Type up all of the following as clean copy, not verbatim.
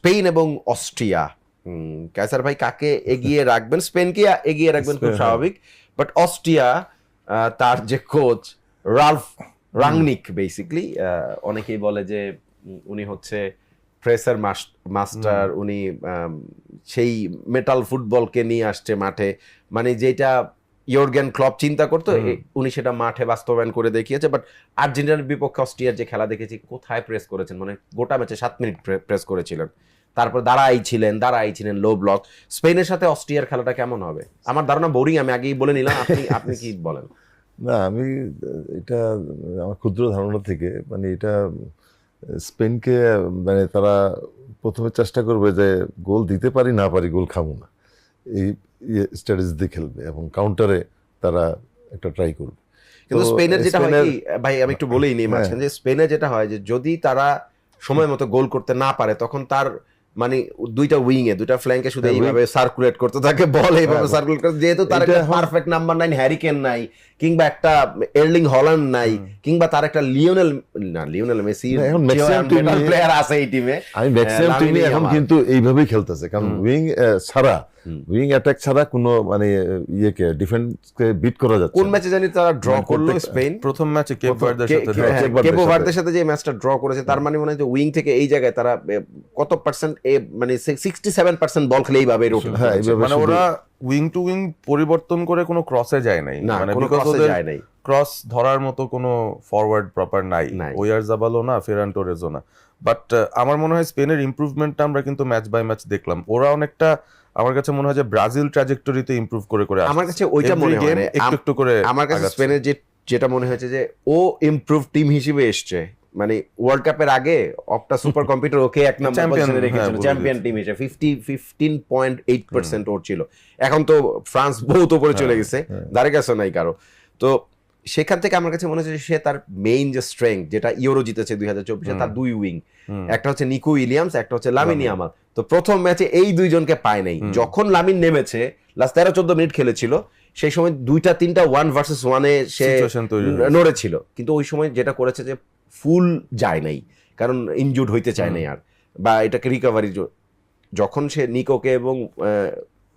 Spain এবং Austria, Kaiser ভাই কাকে এগিয়ে রাখবেন? স্পেনকে এগিয়ে রাখবেন খুব স্বাভাবিক, বাট অস্ট্রিয়া তার যে কোচ রালফ রাংনিক, বেসিকলি অনেকেই বলে যে উনি হচ্ছে প্রেসার মাস্টার, উনি সেই মেটাল ফুটবলকে নিয়ে আসছে মাঠে, মানে যেটা ইয়র্গেন ক্লপ চিন্তা করতো উনি সেটা মাঠে বাস্তবায়ন করে দেখিয়েছে। বাট আর্জেন্টিনার বিপক্ষে অস্ট্রিয়ার যে খেলা দেখেছি, কোথায় প্রেস করেছেন, মানে গোটা ম্যাচে 7 মিনিট প্রেস করেছিলেন, তারপর দাঁড়াই ছিলেন লো ব্লক। স্পেনের সাথে অস্ট্রিয়ার খেলাটা কেমন হবে? আমার ধারণা বোরিং, আমি আগেই বলে নিলাম, আপনি কি বলেন? না, আমি এটা আমার ক্ষুদ্র ধারণা থেকে, মানে এটা স্পেনকে, মানে তারা প্রথমে চেষ্টা করবে যে গোল দিতে পারি না পারি গোল খাবো না, এই স্ট্র্যাটেজি দিয়ে খেলবে এবং কাউন্টারে তারা একটা ট্রাই করবে। কিন্তু স্পেনের যেটা হয় কি ভাই, আমি একটু বলেই নিই মাঝখানে, যে স্পেনে যেটা হয় যে যদি তারা সময় মতো গোল করতে না পারে, তখন তার মানে দুইটা ফ্ল্যাঙ্কে শুধু এইভাবে সার্কুলেট করতে থাকে, বল এইভাবে সার্কুলেট করতে, যেহেতু তার একটা পারফেক্ট নাম্বার 9 হ্যারি কেন নাই, কিংবা একটা এর্লিং হল্যান্ড নাই, কিংবা তার একটা লিওনেল মেসি প্লেয়ার আছে এই টিমে। আমি ম্যাক্সিমাম টিমে এখন কিন্তু এইভাবেই খেলতেছে, কারণ উইং অ্যাটাক ছাড়া কোনো মানে ইয়েকে ডিফেন্সকে বিট করা যাচ্ছে। কোন ম্যাচে জানি তারা ড্র করলো স্পেন, প্রথম ম্যাচে কেপ ভার্দের সাথে যে ম্যাচটা ড্র করেছে, তার মানে মনে হয় যে উইং থেকে এই জায়গায় তারা কত পার্সেন্ট, মানে 67% বল খেলে এইভাবে রোটেট, মানে ওরা উইং টু উইং পরিবর্তন করে কোনো ক্রসে যায় নাই, মানে ক্রস ধরার মতো কোনো ফরওয়ার্ড প্রপার নাই, ওয়ারজাবালও না, ফেরান টোরেজও না। বাট আমার মনে হয় স্পেনের ইমপ্রুভমেন্টটা আমরা কিন্তু ম্যাচ বাই ম্যাচ দেখলাম। ওরা অনেকটা, আমার কাছে মনে হয় যে ব্রাজিল ট্র্যাজেক্টরিতে ইমপ্রুভ করে আমার কাছে ওইটা মনে হয় একটু করে। আমার কাছে স্পেনের যেটা মনে হয়েছে যে ও ইমপ্রুভ টিম হিসেবে এসছে, মানে ওয়ার্ল্ড কাপের আগে অপটা সুপার কম্পিউটার ওকে এক নম্বর পজিশনে রেখেছিল চ্যাম্পিয়ন টিম হিসেবে, 15.8% ওর ছিল। এখন তো ফ্রান্স বহুত উপরে চলে গেছে, দাঁড়ে গেছে নাই কারো। তো সেখান থেকে আমার কাছে মনে হচ্ছে সে তার মেইন যে স্ট্রেংথ, যেটা ইউরো জিতেছে 2024, তার দুই উইং, একটা হচ্ছে নিকো উইলিয়ামস, একটা হচ্ছে লামিন ইয়ামাল। তো প্রথম ম্যাচে এই দুইজনকে পায় নাই। যখন লামিন নেমেছে, লাস্ট 13-14 মিনিট খেলেছিল, সেই সময় 2-3টা 1 ভার্সেস 1-এ সে নড়েছিল, কিন্তু ওই সময় যেটা করেছে যে ফুল যায় নাই, কারণ ইনজুর্ড হইতে চায় নাই আর, বা এটাকে রিকভারি, যখন সে নিকোকে এবং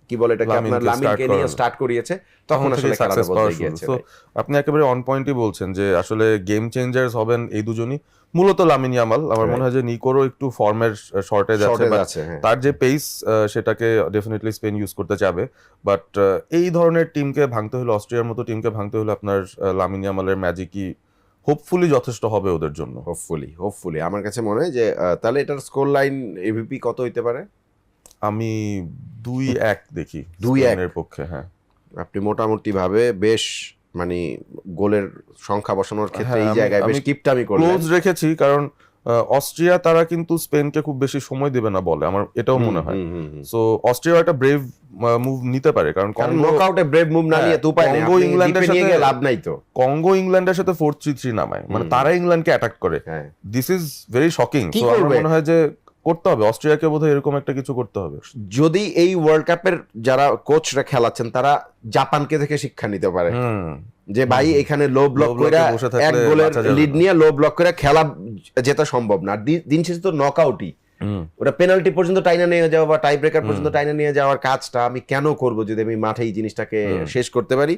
কি বলে এটাকে আপনার লামিনকে নিয়ে স্টার্ট করিয়েছে, তখন আসলে খেলাটা বদলে গিয়েছে। তো আপনি একেবারে অন পয়েন্টই বলছেন যে আসলে গেম চেঞ্জার্স হবেন এই দুজনই, মূলত লামিন ইয়ামাল। আমার মনে হয় যে নিকোরও একটু ফর্মের শর্টেজ আছে, তার যে পেস সেটাকে ডেফিনেটলি স্পেন ইউজ করতে চাবে। বাট এই ধরনের টিমকে ভাঙতে হলে, অস্ট্রিয়ার মতো টিমকে ভাঙতে হলে আপনার লামিন ইয়ামালের ম্যাজিকই হোপফুলি যথেষ্ট হবে ওদের জন্য। হোপফুলি আমার কাছে মনে হয় যে তাহলে এটার স্কোর লাইন এভিপি কত হইতে পারে? আমি 2-1 দেখি 2-1 পক্ষে। হ্যাঁ, আপনি মোটামুটি ভাবে বেশ, মানে গোলের সংখ্যা বসানোর ক্ষেত্রে এই জায়গায় বেশ কিপটামি করলেন, ক্লোজ রেখেছি, কারণ অস্ট্রিয়া তারা কিন্তু স্পেনকে খুব বেশি সময় দেবে না বলে, আমার এটাও মনে হয়। সো অস্ট্রিয়া একটা ব্রেভ মুভ নিতে পারে, কারণ নকআউটে ব্রেভ মুভ না নিয়ে তো উপায় নেই, কঙ্গো ইংল্যান্ডের সাথে লাভ নাই। তো কঙ্গো ইংল্যান্ডের সাথে 4-3-3 নামায়, মানে তারা ইংল্যান্ডকে অ্যাটাক করে। This is very shocking. So আমার মনে হয় যে করতে হবে অস্ট্রিয়াকে, বোধহয় এরকম একটা কিছু করতে হবে। যদি এই ওয়ার্ল্ড কাপের যারা কোচরা খেলাচ্ছেন, তারা জাপানকে থেকে শিক্ষা নিতে পারে যে ভাই এখানে লো ব্লক করে এক গোলের লিড নিয়ে লো ব্লক করে খেলা জেতা সম্ভব না। দিন শেষে তো নকআউটই, ওটা পেনাল্টি পর্যন্ত টাইনা নিয়ে যাওয়া বা টাই ব্রেকার পর্যন্ত টাইনা নিয়ে যাওয়ার কাজটা আমি কেন করব যদি আমি মাঠে এই জিনিসটাকে শেষ করতে পারি।